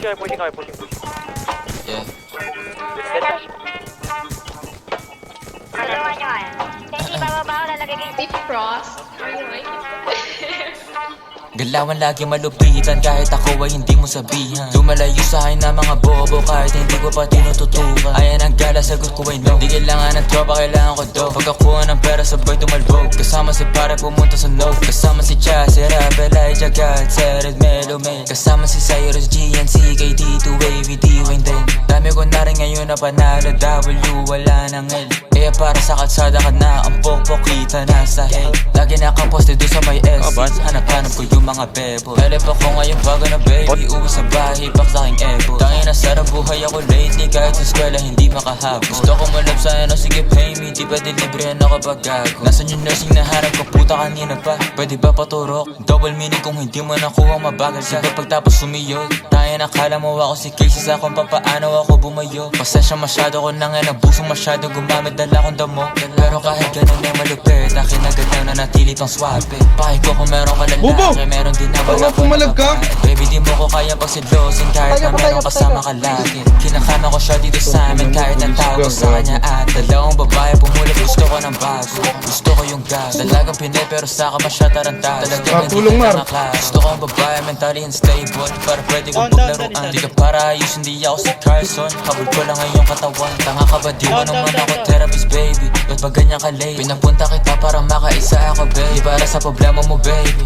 pushing. Yeah. Dalawa nyo yan. Hindi, bababa ko lalagay kayo. Deep Frost. Are you like Galawan lagi malupitan kahit ako ay hindi mo sabihan. Lumalayo sa akin na mga bobo kahit hindi ko pa tinututukan. Ayan ang gala, sagot ko ay no. Di kailangan ng tropa, kailangan ko do. Pagkakuha ng pera sabay tumalbog. Kasama si pare pumunta sa no. Kasama si Cha, si Rap, Elijah, God, Sered, Melo, May. Kasama si Cyrus, GNC, KD2, AVD, Wayne din. Dami ko na rin ngayon na panalo, W, wala nang L. Kaya para sa kalsada ka na, ang pokpok kita na sa hell. Lagi nakaposte doon sa may SC. Hanap-hanap ko yung mga bebo. Elep ako ngayon bago na baby. Uwi sa bahay, pak sa aking ego. Tangin na sarap buhay ako lately. Kahit sa eskwela hindi makahabol. Gusto ko malap sa ano, sige pay me. Di pwede librehan ako pag gago. Nasaan yung nursing na harap ko, puta kanina pa. Pwede ba paturok? Double meaning kung hindi mo nakuha mabagal ka. Pagtapos sumiyod. Tangin akala mo ako si Casey sa kung papaano ako bumayo. Pasensya masyado ko nang nabusong masyado gumamit dala kong damo. Pero kahit ganun ay malupit. Akin na ganyan na natili pang swabe. Pakik ko kung meron ka lalaki, meron din na wala ko pumalag ka? Baby di mo ko kaya pagsidlosin kahit na meron kasama ka lagi. Kinakama ko siya dito sa amin kahit ang tawag ko sa kanya. At dalawang babae pumulit, gusto ko ng bago. Gusto ko yung gas, dalagang pinay pero sa ka ba siya tarantado. Talagang tulong, hindi Mar. ka naklas. Gusto ko ang babae mentally unstable para pwede kong paglaruan. Di ka para ayos, hindi ako si Carson. Habol ko lang ngayong katawan. Tanga ka ba di mo naman ako therapist baby? Ba't ba ganyan ka late? Pinapunta kita para makaisa ako baby. Di para sa problema mo baby.